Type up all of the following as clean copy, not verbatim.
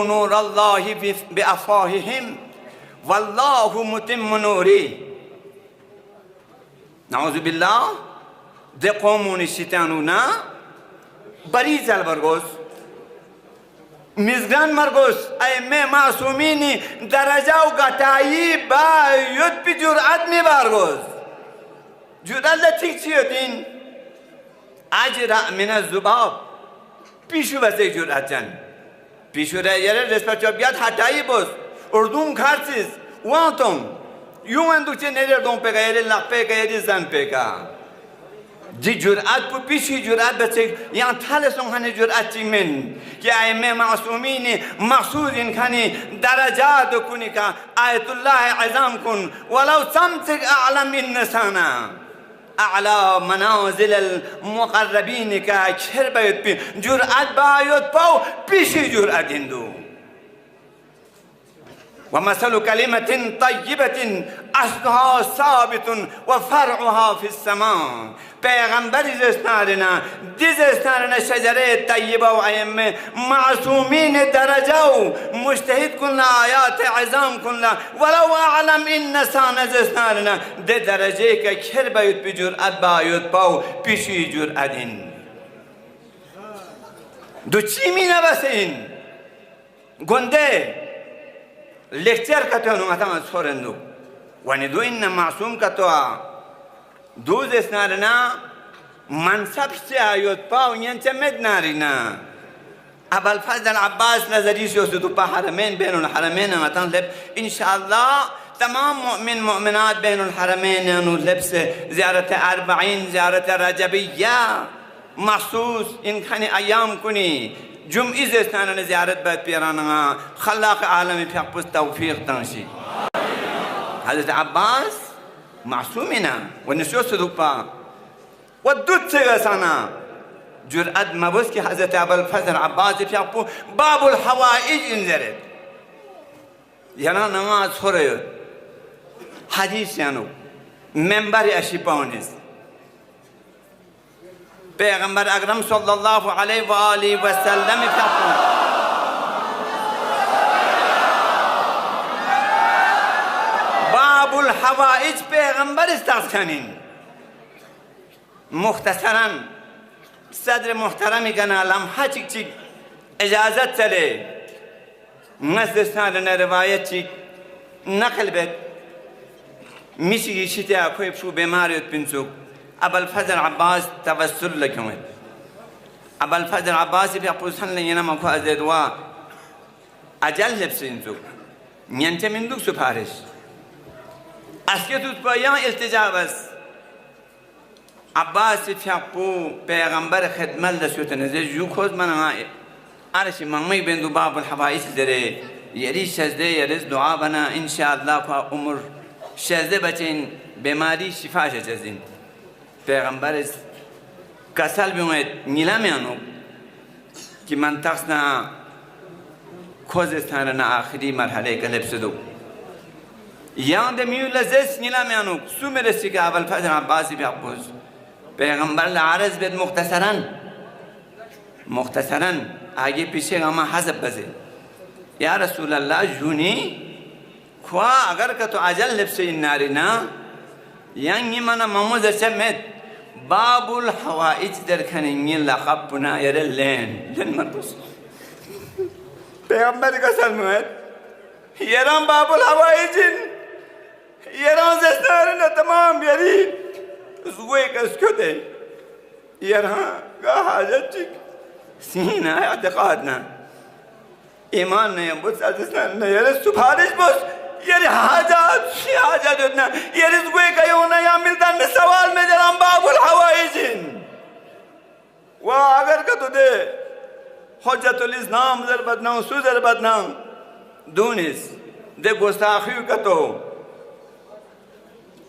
नूर अल्लाहि बिअफ़वाहिहिम वल्लाहु मुतिम्मु नूरी। नाउज़ु बिल्लाह de qomuni shitanuna barizal bargos mizgan margos ay me masumini daraja u gatayi ba yut bi jur'at mi bargos jur'at la tikchiyotin ajra min az-zubab pishu base jur'atan pishu ra yere responsabiliyat hatayi bos urdum kharsiz wantum yuanduche nere don pega yere la pega yere zan pega जी जुरात को पीछे जुरात बचे यहाँ थाले सोंखाने जुरात चिमेन कि आये में मासूमी ने मखसूस इनखानी दराजात कुनी का आयतुल्लाह अज़म कुन वलाउ समसिक अअलम इन्नसाना अअला मनाज़िल मुक़र्रबीन का खिरबयत पे जुरात बायत पाओ पीछे जुरात हिंदू ومثل كلمة طيبة أصلها ثابت وفرعها في السماء پیغمبر زستارنا دیزستارنا شجره طیبه و ائمه معصومین درجه و مجتهد کن آیات عظام کن ولو اعلم این نسان زستارنا ده درجه که کر باید بجرأت باید پاو پیشی جرأتین دو چی می نبسین گنده लेक्चर करते हो ना तमाम सोरेंदो वाने दो इन मासूम का तो दो जैसनारना मनसब से आयोत पाव यंचे में नारीना अबल फजल अब्बास नजरी से उसे तो हरमैन बैनुल हरमैन मतलब लेब इंशाअल्लाह तमाम मोमिन मोमिनात बैनुल हरमैन लेब से ज़ियारत 40 ज़ियारत रजबिया मखसूस इन खाने अयाम कुनी जुम इज़ेस्तान ने ज़ियारत बात पिराना खल्लाक़ आलम फ़िक़्ह तौफ़ीक़ तंशी हज़रत अब्बास मासूमिना वनिशो सदुपा वद्दुत से गसाना जुरअत मबुस की हज़रत अबुल फ़ज़ल अब्बास फ़िक़्ह बाबुल हवाइज इंजरत याना नमाज हो रहे हो हदीस यानो मेंबर अशिपाउनिस पैगंबर अकरम सल्लल्लाहु अलैहि वसल्लम बाबुल हवाइज पैगंबर इस्ताख़ानिन मुख्तसरन सदर मुहतरमी का नाम चिक चिक इजाज़त चले नज़र ने रिवायत चिक नकल बेत मिशी शिता कोई शू बीमारी पिंसुक अबुल फ़ज़ल अब्बास तवस्सुल लक्ष्यों अबुल फ़ज़ल अब्बास भी अपुसन ले ना मखो अज़ेदवा अजल लिप्सिंसु नियंचे मिंदुक सुपारिश अस्के तुझ पर यहाँ इल्तिजाबस अब्बास फ़िक़्हु पैगंबर ख़िदमत दस्युतने ज़े यूख़ोज़ मना आरशी मंगमी बेंदु बाबुल हवाइज ज़रे यरी शज़दे यरिस दुआ बना इंशाअल्लाह का उम्र शज़दे बचें बीमारी शिफा शज़ीन पैगंबर कसल भी हुए नीला में आनो कि मंतखना खोज़स्तान ना आखिरी मरहले का लिप्स दो यहाँ दे म्यूल ज़ेस नीला में आनो सुमेर सिका अबुल फ़ज़ल अब्बास भी अपोज पैगंबर लारज़ बेद मुख्तसरन आगे पीछे गामा हज़ब बजे या रसूल अल्लाह जूनी ख्वा अगर का तो अजल लिप्स इन्नारी ना yang mana mamu zacemet babul hawaij derkhanin laqab puna yare len markus पैगंबर का सलमान यारां बाबुल हवाइजिन यारां जस्तार न तमाम यरी जुए कसको दे यारां का हाजत सीना एतकादना ईमान ने बुस जस्तार ने यारे सुपारिश बस यारे हाजत उतना यारे जुए का योना या मिलता न सवाल में जरां बाबुल हवाइजिन वाह अगर का तो दे हजतुल इस्लाम ज़रबतनाम सुज़रबतनाम दूनिस दे गुस्ताखियों का तो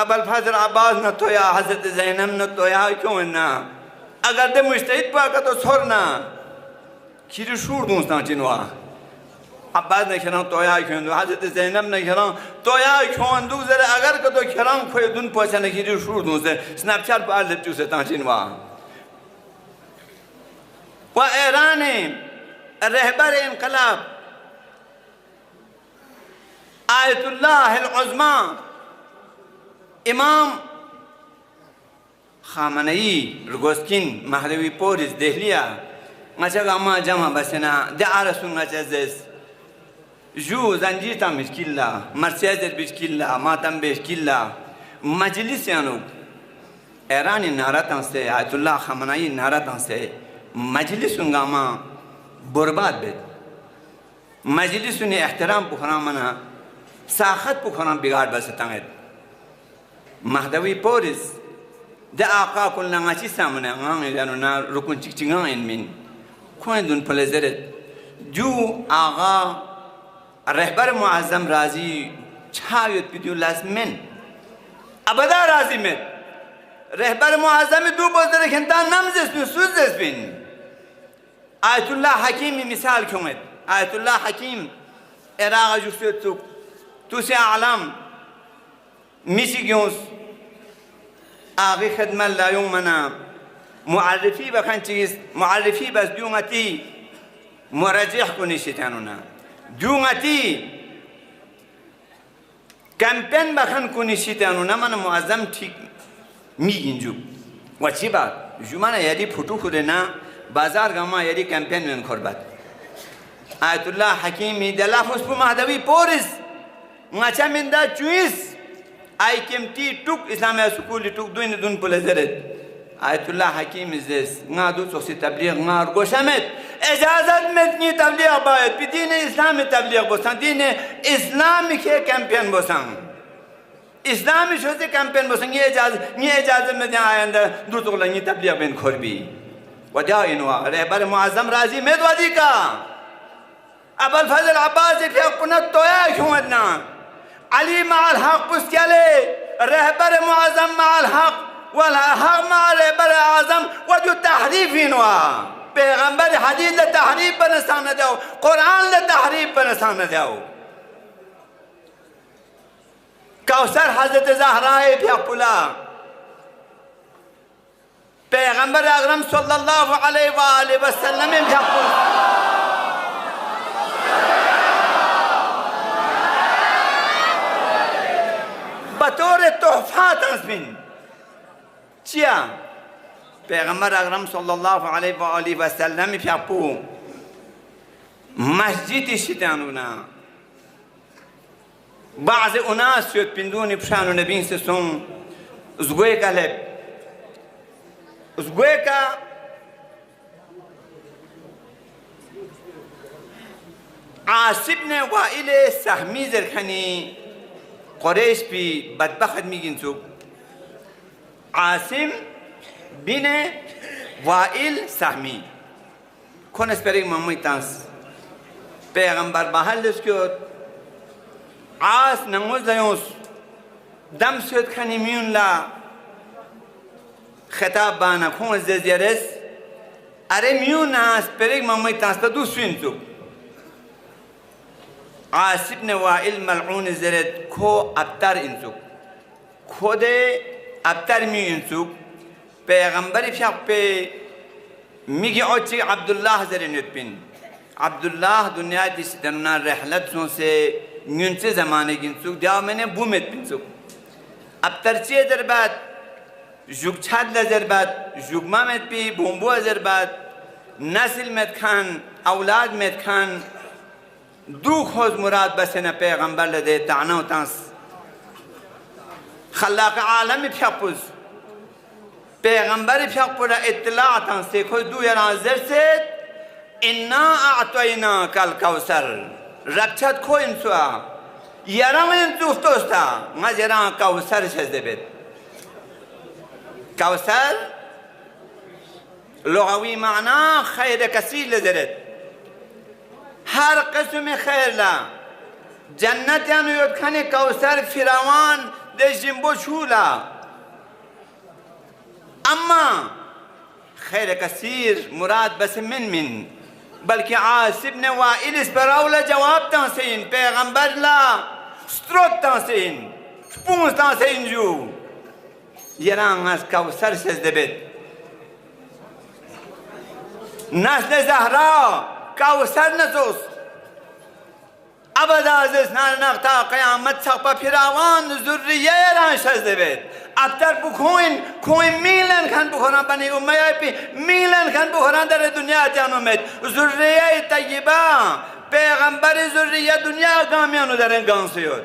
अबुल फ़ज़ल अब्बास न तो या हज़रत ज़ैनब न तो या क्यों ना अगर दे मुश्तहिद पा का तो छोड़ना खीर शूर दूँस्ता चिन्वा अब्बास ने खिलाऊं तो या क्यों दो हज़रत ज़ैनब ने खिलाऊं तो या क्यों दो ज़रा अगर का तो खिलाऊं कोई दून पहुँचने खीर शूर दूँस्ते स्नैपचैट पर ले चुसे ताचिन्वा व ईरान रहबर इनकलाब आयतुल्लाह अल-उज़्मा इमाम खामनई रुगोस्किन Mahdavi पोरिस देहलिया ngacha gama jama basena de arasun ngacha zes ju zanjita mishkilla marsiyazer bishkilla matam bishkilla majlis yanu Irani naratan se Ayatullah Khamenei naratan se majlisun gama बर्बाद बेद मजलिस ने एहतराम पुखना मना साखत पुखना बिगाड़ बस तंगेद महदवी पोरिस द आका कुल नगाची सामने ngang यानो ना रुकुन चिचिंगा इनमिन खोन दुन प्लेजरेट जो आगा रहबर मुअज़्ज़म राजी छायत पिदु लाज़मेन अबदा राजी में रहबर मुअज़्ज़म दो बदर खंता नमज़ में सुज़ बिन Ayetullah Hakim'i misal kûmet. Ayetullah Hakim Irak'a jussettuk. Tusi alam misigyons aği khidmat la yumana muarrifi bakan çiz muarrifi bas düngati murajih kuni şitanuna. Düngati kampen bakan kuni şitanuna mana muazzam ठीक miginju. Wachiba jumana yadi futu khudena बाजार गमा यदि campaign में खरबत Ayatollah Hakimi दला फुस्पु Mahdavi पोरिस ngacha minda chuis ay kemti tuk islamia sukuli tuk duin dun polezeret ayatullah hakim izes ngadu sosi tabligh ngar goshamet ijazat metni tabligh bayet bi din islami tabligh bosan din islami ke campaign bosan islami shoze campaign bosan ye ijazat med ayanda dutugla ni tabligh ben khorbi वजाइनवा रहबर Muazzam राजी मेदवादी का अबुल फजल अब्बास के अपना तोया क्यों ना अली माल हक पुस्याले रहबर मुअज़्ज़म माल हक वला हक माल रहबर आज़म वजो तहरीफिनवा पैगंबर हदीस ले तहरीफ पर नसान दो कुरान ले तहरीफ पर नसान दो कौसर हज़रत ज़हरा प्यापुला पैगंबर अकरम सल्लल्लाहु अलैहि वसल्लम में भ्यापुल बतौर तोहफा तस्मिन चिया पैगंबर अकरम सल्लल्लाहु अलैहि वसल्लम में भ्यापु मस्जिद शितानुना बाज़ उनास युत पिंदूनी पशानु नबी से सुन ज़गोए कले उसगोए का आसिब ने वाइले सहमी जरखनी कुरैश भी बदबख्त मिगिंसुक आसिम बिने वाइल सहमी कौन स्पेरिंग मम्मीतांस पैगंबर बहाल उसको आस नंगोज दयोस दम सुद खनी म्यून ला खिताब बाना कौन ज़ेज़ियरस अरे म्यून आस पेरिग मम्मीतांस तो दूसरीं चुक आसिब ने वाइल मलऊन ज़रत खो अब्तर इंसुक खोदे अब्तर मी इंसुक पैगंबर फिर पे मिगी औची अब्दुल्लाह ज़रनेत पिन अब्दुल्लाह दुनिया दिस दरना रहलत से न्यूनसे ज़माने गिनसुक दिया मैंने बुमेत पिनसुक अब्तर चे दरबात जुगछाद लजरबात जुगमा में पी बोम्बो अजरबात नस्ल में खान औलाद में खान दू खोज मुराद बस न पैगंबर लदे ताना तांस खल्लाक आलम फ्यापुज पैगंबर फ्यापुरा इत्तला तांस से खोज दू यराजर से इन्ना आतोइना कल कौसर रक्षत खो इंसुआ यरा में इंसुफ्तोस्ता मजरा कौसर शज़ेबत कौसर लुग़वी माना खैर कसीर लज़रत हर किस्म खैर ला जन्नत यानी योद खाने कौसर फिरावान दे जिम्बो छूला अम्मा खैर कसीर मुराद बस min बल्कि आसिब ने वाइल इस पर औला जवाब तांसेन पैगंबर ला स्त्रोत तांसेन स्पूंस तांसेन जो यरांगस कौसर से दबेत नस्ल ज़हरा कौसर नसोस أبدا زسنا نقطع قيامت سقف فراوان ذرية رانشز دبت أبتر بخوين خوين ميلن خان بخوران بني أمية بي ميلن خان بخوران در دنیا جانومت ذرية طيبة پیغمبر ذرية دنیا گامیانو درن گانسیود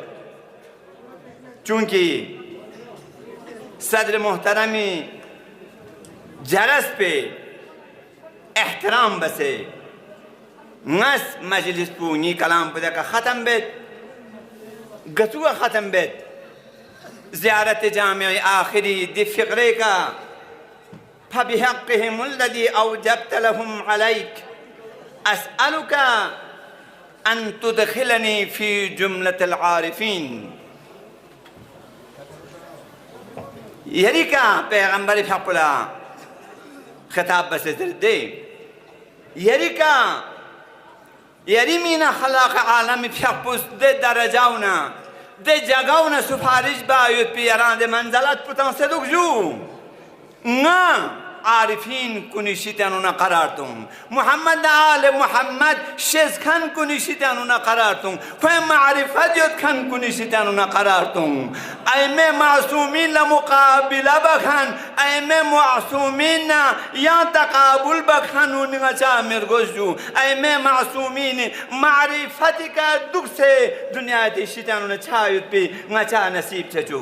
چونکی صدر محترمی جرس पे احترام बसे नस मजलिस पूनी कलाम पदा का ख़त्म बेत गतुआ ख़त्म बेत ज़ियारत जामे आखिरी दि फ़िक्रे का फबिहक़्क़िहिम अल्लज़ी औजबत लहुम अलैक अस्अलुका अन तुदखिलनी फ़ी जुमलतिल आरिफ़ीन यही का पैगंबर फपला खिताब बसे दे यही का यही मीना खलाक आलम फपुस दे दरजाउना दे जगाउना सुफारिश बायुत पियरान दे मंजलत पुतां से दुख जू ना आरिफीन कुनिशितानुना करार तुम मोहम्मद आले मोहम्मद शेज खान कुनिशितानुना करार तुम फे मारिफत युत खान कुनिशितानुना करार तुम ऐमे मासूमीन ला मुकाबिला बखान ऐमे मासूमीन या तकाबुल बखान उनका चा मिर्गोजू ऐमे मासूमीन मारिफत का दुख से दुनिया दे शितानुना छायुत पे ngचा नसीब छचू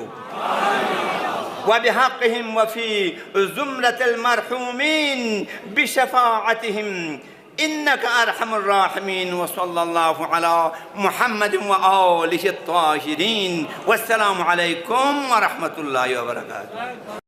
وبحقهم وفي زمرة المرحومين بشفاعتهم إنك أرحم الراحمين وصلى الله على محمد وآله الطاهرين والسلام عليكم ورحمة الله وبركاته.